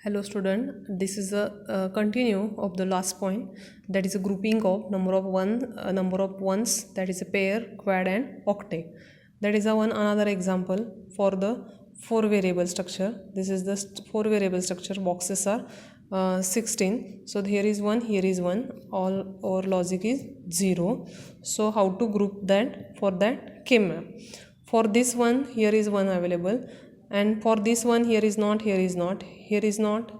Hello student, this is a continue of the last point, that is a grouping of number of ones, that is a pair, quad and octet. That is another example for the four variable structure. This is the four variable structure. Boxes are 16. So here is one, here is one. All our logic is 0. So how to group that? For that K-map. For this one, here is one available, and for this one, here is not, here is not, here is not,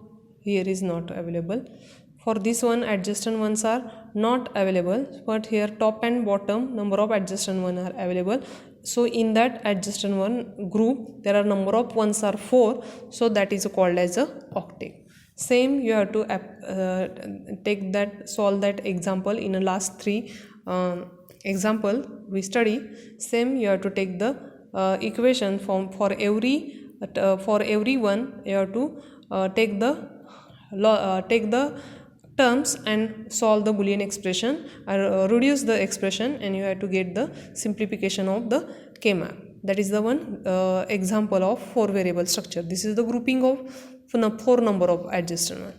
here is not available. For this one, adjacent ones are not available, but here top and bottom number of adjacent ones are available. So in that adjacent one group, there are number of ones are 4, so that is called as a octet. Same you have to solve that example in the last 3 example we study. Same you have to take the equation for every one. You have to take the terms and solve the Boolean expression, reduce the expression, and you have to get the simplification of the K-map. That is the one example of 4 variable structure. This is the grouping of 4 number of adjacent one.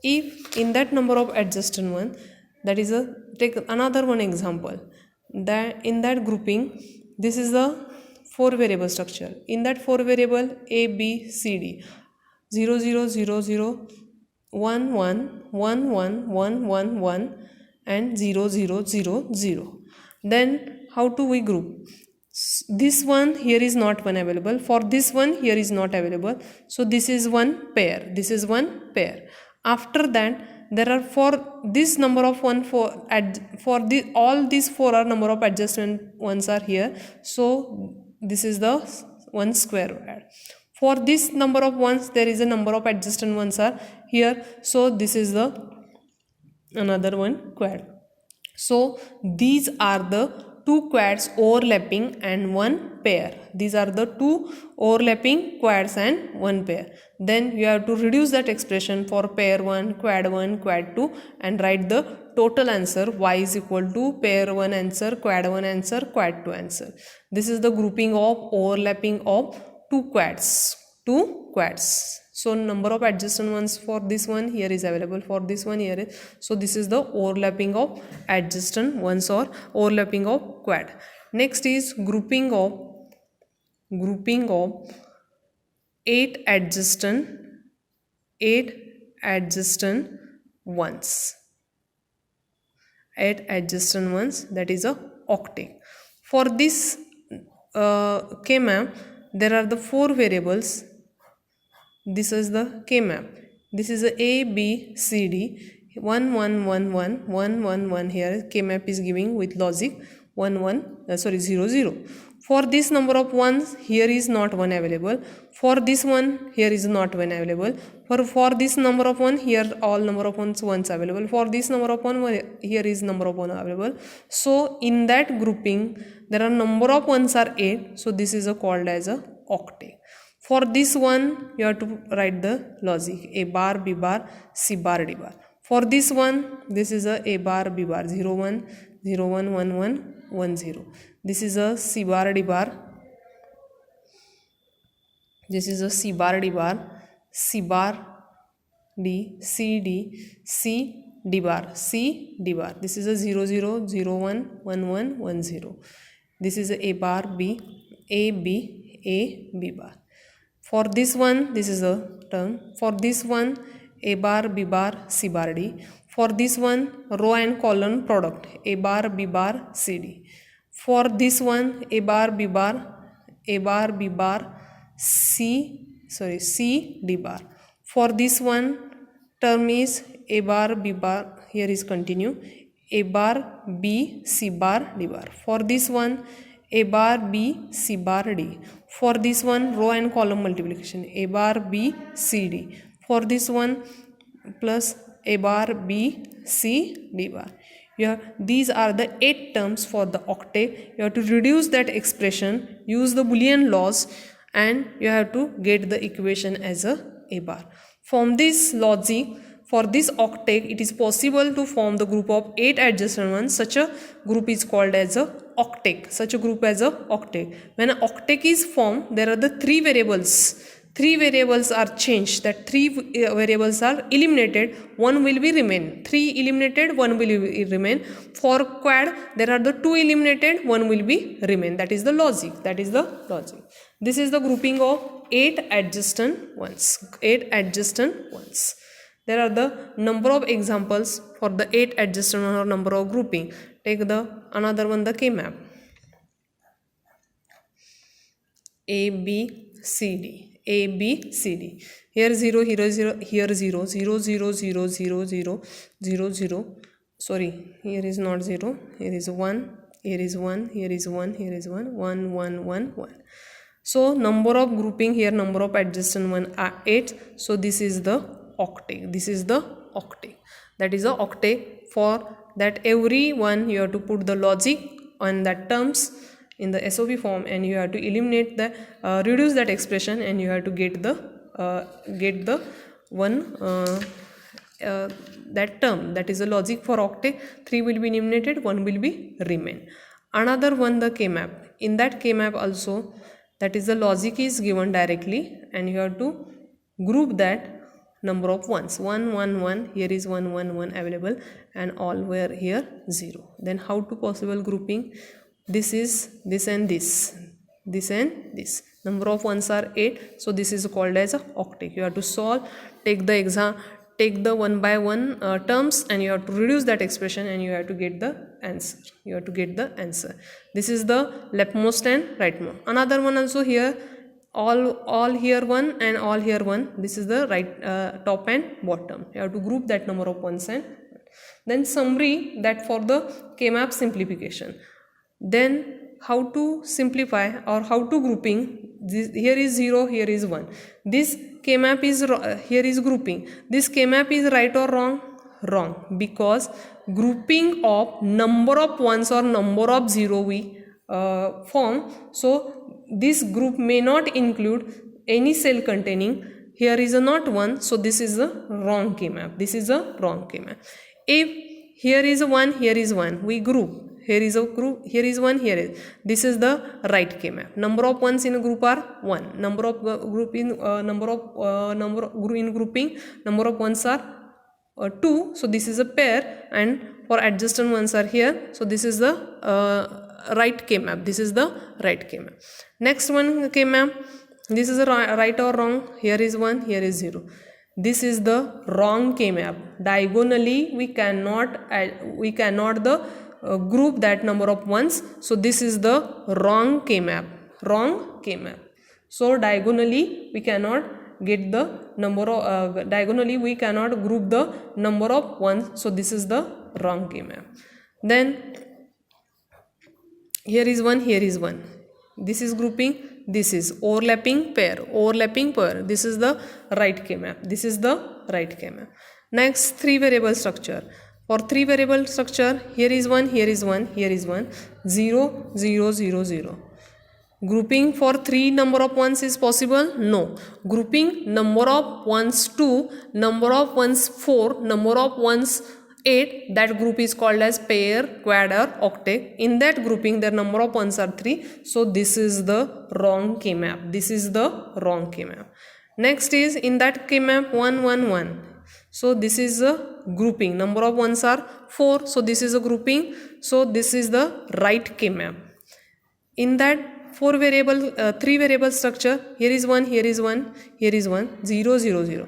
If in that number of adjacent one, that is take another one example, that in that grouping, this is the 4 variable structure. In that 4 variable A, B, C, D, 0 0 0 0 1 1 1 1 1 1 1 and 0 0 0 0. Then how do we group? This one here is not one available. For this one here is not available. So this is one pair. This is one pair. After that, there are for this number of all these 4 are number of adjacent ones are here. So this is the one square. For this number of ones, there is a number of adjacent ones are here. So this is the another one quad. So these are the 2 quads overlapping and 1 pair. These are the 2 overlapping quads and 1 pair. Then you have to reduce that expression for pair 1, quad 2 and write the total answer. Y is equal to pair 1 answer, quad 1 answer, quad 2 answer. This is the grouping of overlapping of 2 quads. So number of adjacent ones for this one here is available, for this one here is. So this is the overlapping of adjacent ones or overlapping of quad. Next is grouping of 8 adjacent ones. 8 adjacent ones, that is a octet. For this K-map, there are the 4 variables. This is the K-map. This is A, B, C, D. 1 1 1 1 1 1 1 here. K-map is giving with logic 0 0. For this number of ones, here is not one available. For this one, here is not one available. For this number of one, here all number of ones available. For this number of one, here is number of one available. So in that grouping, there are number of ones are 8. So this is called as a octet. For this one, you have to write the logic A bar, B bar, C bar, D bar. For this one, this is A bar, B bar, 0 1 0 1 1 1 1 0. This is C bar, D bar. This is C bar, D bar, C bar, D, C, D, C, D bar, C, D bar. This is 0 0 0 1 1 1 1 0. This is A bar, B, A, B, A, B bar. For this one, this is a term. For this one, A bar, B bar, C bar, D. For this one, row and column product, A bar, B bar, C, D. For this one, A bar, B bar, C, D bar. For this one, term is A bar, B bar, here is continue, A bar, B, C bar, D bar. For this one, A bar, B, C bar, D. For this one, row and column multiplication, A bar, B, C, D. For this one, plus A bar, B, C, D bar. These are the 8 terms for the octet. You have to reduce that expression, use the Boolean laws, and you have to get the equation as A bar. From this logic, for this octet, it is possible to form the group of 8 adjacent ones. Such a group is called as a octet. When an octet is formed, there are the 3 variables 3 variables are changed, that 3 variables are eliminated, 1 will be remain. 3 eliminated, 1 will be remain. For quad, there are the 2 eliminated, 1 will be remain. That is the logic. That is the logic. This is the grouping of 8 adjacent ones. 8 adjacent ones. There are the number of examples for the 8 adjacent or number of grouping. Take the another one, the K-map. A, B, C, D. A, B, C, D. Here 0, here 0, here 0, 0, 0, 0, 0, 0, 0, 0. Sorry, here is not 0. Here is 1. Here is 1. Here is 1. Here is 1. 1, 1, 1, 1. So number of grouping here, number of adjacent one are 8. So this is the octet. This is the octet. That is the octet. For that every one you have to put the logic on that terms in the SOP form, and you have to eliminate the reduce that expression, and you have to get the one that term. That is the logic for octet. 3 will be eliminated, 1 will be remain. Another one, the K-map. In that K-map also, that is the logic is given directly, and you have to group that number of ones. 1, 1, 1. Here is 1, 1, 1 available, and all were here 0. Then how to possible grouping? This is this and this, this and this. Number of ones are 8, so this is called as a octet. You have to solve, take the one by one terms, and you have to reduce that expression, and you have to get the answer. You have to get the answer. This is the leftmost and rightmost. Another one also here, all here 1 and all here 1. This is the right top and bottom. You have to group that number of ones. And then summary, that for the K-map simplification. Then how to simplify or how to grouping. This, here is 0, here is 1. This K-map is here is grouping. This K-map is right or wrong? Wrong, because grouping of number of ones or number of 0 we form. So this group may not include any cell containing. Here is a not 1, so this is a wrong K-map. This is a wrong K-map. If here is a 1, here is 1, we group. Here is a group, here is 1, here is. This is the right K-map. Number of ones in a group are 1. Number of group in grouping, number of ones are 2. So this is a pair, and for adjacent ones are here. So this is the right K-map. This is the right K-map. Next one K-map. This is a right or wrong. Here is 1, here is 0. This is the wrong K-map. Diagonally we cannot group that number of ones. So this is the wrong K-map. Wrong K-map. So diagonally we cannot get the number of diagonally we cannot group the number of ones. So this is the wrong K-map. Then here is 1, here is 1. This is grouping. This is overlapping pair. Overlapping pair. This is the right K-map. This is the right K-map. Next, 3 variable structure. For 3 variable structure, here is 1, here is 1, here is 1, 0, 0, 0, 0. Grouping for 3 number of ones is possible? No. Grouping number of ones 2, number of ones 4, number of ones 8, that group is called as pair, quad or octet. In that grouping, their number of ones are 3. So this is the wrong K-map. This is the wrong K-map. Next is in that K-map 1, 1, 1. So this is a grouping. Number of ones are 4. So this is a grouping. So this is the right K-map. In that 3 variable structure, here is 1, here is 1, here is 1, 0, 0, 0.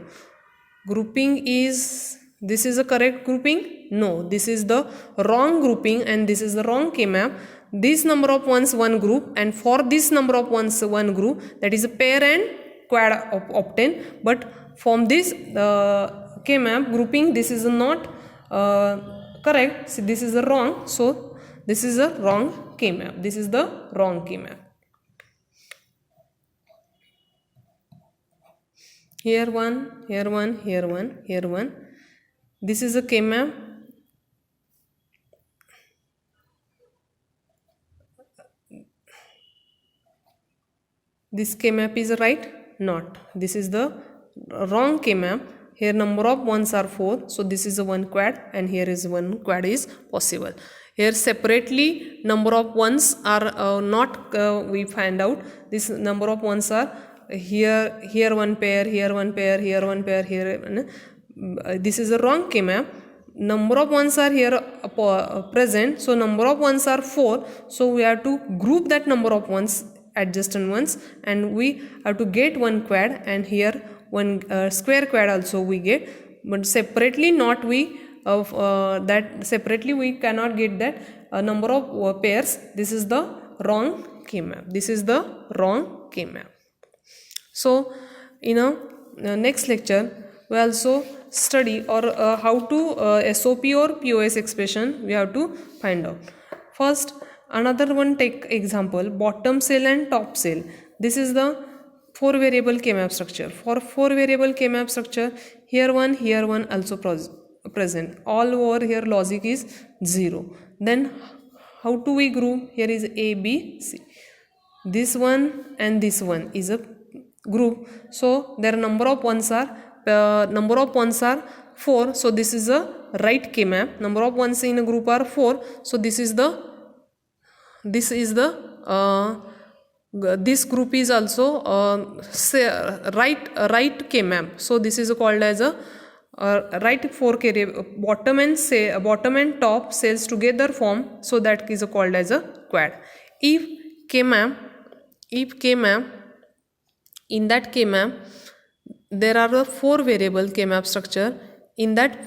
Grouping is, this is a correct grouping? No, this is the wrong grouping, and this is the wrong K-map. This number of ones one group, and for this number of ones one group, that is a pair and quad obtain. But from this K-map grouping, this is not correct. So this is a wrong. So this is a wrong K-map. This is the wrong K-map. Here 1, here 1, here 1, here 1. This is a K-map. This K-map is right? Not. This is the wrong K-map. Here number of ones are 4. So this is a 1 quad, and here is 1 quad is possible. Here separately number of ones are not we find out. This number of ones are here one pair, here one pair, here one pair, here this is a wrong K-map. Number of ones are here present, so number of ones are 4, so we have to group that number of ones, adjacent ones, and we have to get one quad, and here one square quad also we get, but separately not we that separately we cannot get that number of pairs. This is the wrong K-map. This is the wrong K-map. So in a next lecture we also study or how to SOP or POS expression we have to find out. First, another one, take example bottom cell and top cell. This is the 4 variable K-map structure. For 4 variable K-map structure, here one also present. All over here logic is 0. Then how do we group? Here is A, B, C. This one and this one is a group. So their number of ones are 4. So this is a right K-map. Number of ones in a group are 4. So this group is also right K-map. So this is called as a right 4 K, bottom and top cells together form, so that is called as a quad. If K-map in that K-map there are 4 variable K-map structure. In that